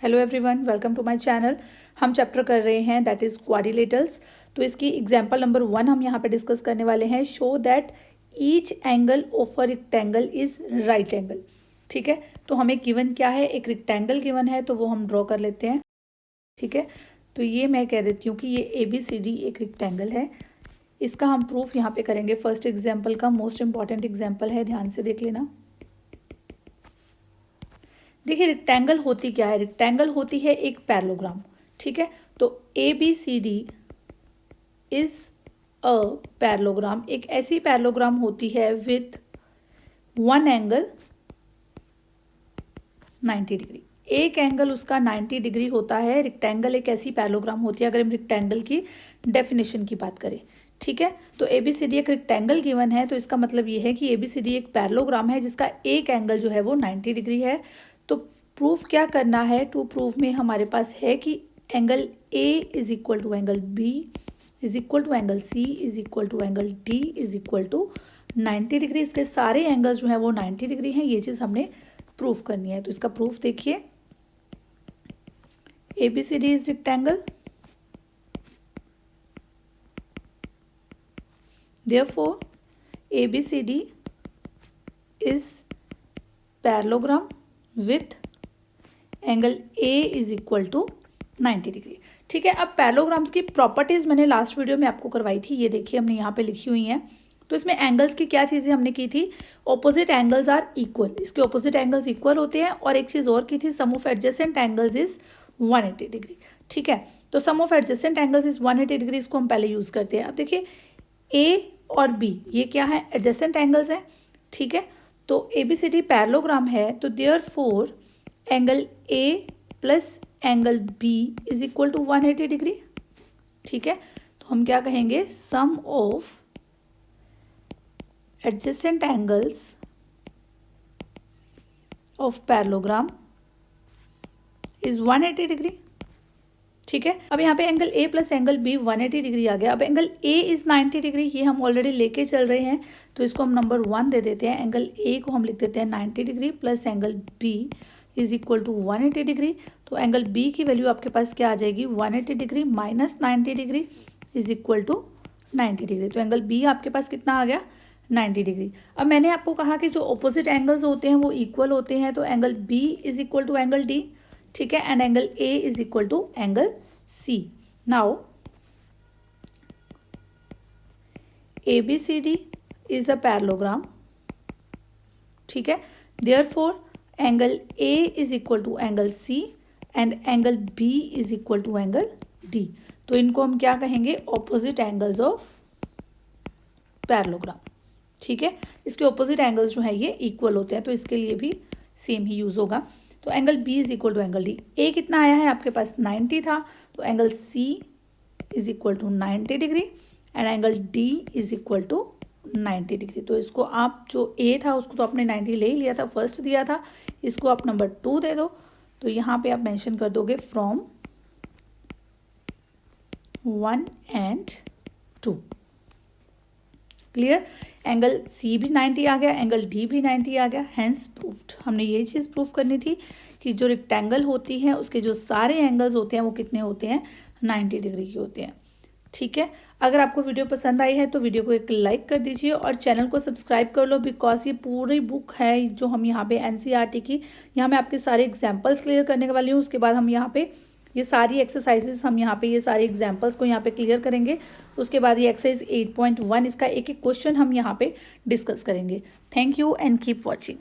Hello everyone, welcome to my channel. हम chapter कर रहे हैं दैट इज़ क्वाड्रिलेटरल्स। तो इसकी एग्जांपल नंबर 1 हम यहाँ पे डिस्कस करने वाले हैं। Show that each angle of a rectangle is right angle. ठीक है, तो हमें गिवन क्या है, एक रेक्टेंगल गिवन है, तो वो हम ड्रॉ कर लेते हैं। ठीक है, तो ये मैं कह देती हूँ कि ये ABCD एक रेक्टेंगल है। इसका हम प्रूफ यहाँ पे करेंगे। फर्स्ट एग्जाम्पल का मोस्ट इंपॉर्टेंट एग्जाम्पल है, ध्यान से देख लेना। देखिए रेक्टेंगल होती क्या है, रेक्टेंगल होती है एक पैरेललोग्राम। ठीक है, तो ABCD इज अ पैरेललोग्राम, एक ऐसी पैरेललोग्राम होती है विथ वन एंगल 90 डिग्री। एक एंगल उसका 90 डिग्री होता है। रेक्टेंगल एक ऐसी पैरेललोग्राम होती है, अगर हम रेक्टेंगल की डेफिनेशन की बात करें। ठीक है, तो ABCD एक रेक्टेंगल गिवन है, तो इसका मतलब ये है कि ABCD एक पैरेललोग्राम है जिसका एक एंगल जो है वो 90 डिग्री है। तो प्रूफ क्या करना है, टू प्रूफ में हमारे पास है कि angle A is equal to angle B is equal to angle C is equal to angle D is equal to 90 degree. इसके सारे एंगल्स जो है वो 90 डिग्री हैं। ये चीज़ हमने प्रूफ करनी है। तो इसका प्रूफ देखिए, ABCD is rectangle, therefore ABCD is parallelogram with angle A is equal to 90 degree. ठीक है, अब पैरेललोग्राम्स की प्रॉपर्टीज़ मैंने लास्ट वीडियो में आपको करवाई थी, ये देखिए हमने यहाँ पे लिखी हुई हैं। तो इसमें एंगल्स की क्या चीज़ें हमने की थी, ऑपोजिट एंगल्स आर इक्वल, इसके ऑपोजिट एंगल्स इक्वल होते हैं। और एक चीज़ और की थी, sum of adjacent angles is 180 degree. ठीक है, तो sum of adjacent angles is 180 degree, इसको हम पहले यूज़ करते हैं। अब देखिए A और B ये क्या है, एडजेसेंट एंगल्स हैं। ठीक है, तो ABCD पैरेललोग्राम है, तो therefore angle A plus angle B is equal to 180 degree. ठीक है, तो हम क्या कहेंगे, sum of adjacent angles of parallelogram is 180 degree. ठीक है, अब यहाँ पे angle A plus angle B 180 degree आ गया। अब एंगल A इज 90 डिग्री, ये हम ऑलरेडी लेके चल रहे हैं, तो इसको हम नंबर 1 दे देते हैं। एंगल A को हम लिख देते हैं 90 degree plus angle B is equal to 180 degree. तो एंगल B की वैल्यू आपके पास क्या आ जाएगी, 180 degree minus 90 degree is equal to 90 degree. तो एंगल B आपके पास कितना आ गया, 90 डिग्री। अब मैंने आपको कहा कि जो ऑपोजिट एंगल्स होते हैं वो इक्वल होते हैं, तो angle B is equal to angle D। ठीक है, and angle A is equal to angle C। Now ABCD is a parallelogram. ठीक है, therefore angle A is equal to angle C and angle B is equal to angle D। तो इनको हम क्या कहेंगे, opposite angles of parallelogram. ठीक है, इसके ऑपोजिट एंगल्स जो है ये इक्वल होते हैं, तो इसके लिए भी सेम ही यूज होगा। तो angle B is equal to angle D। A कितना आया है आपके पास, 90 था, तो angle C is equal to 90 degree and angle D is equal to 90 degree. तो इसको आप जो A था उसको तो आपने 90 ले ही लिया था, फर्स्ट दिया था, इसको आप नंबर 2 दे दो। तो यहाँ पे आप मेंशन कर दोगे from 1 and 2। Clear, angle C भी 90 आ गया, एंगल D भी 90 आ गया, हैंस प्रूफ्ड। हमने यही चीज़ प्रूफ करनी थी कि जो रेक्टेंगल होती है उसके जो सारे एंगल्स होते हैं वो कितने होते हैं, 90 डिग्री के होते हैं। ठीक है, अगर आपको वीडियो पसंद आई है तो वीडियो को एक लाइक कर दीजिए और चैनल को सब्सक्राइब कर लो, बिकॉज ये पूरी बुक है जो हम यहाँ पे NCERT की, यहाँ मैं आपके सारे एग्जाम्पल्स क्लियर करने वाली हूँ। उसके बाद हम यहाँ पे ये सारी एक्सरसाइजेस, हम यहाँ पे ये सारे एग्जाम्पल्स को यहाँ पे क्लियर करेंगे। उसके बाद ये एक्सरसाइज 8.1, इसका एक एक क्वेश्चन हम यहाँ पे डिस्कस करेंगे। Thank you and keep watching.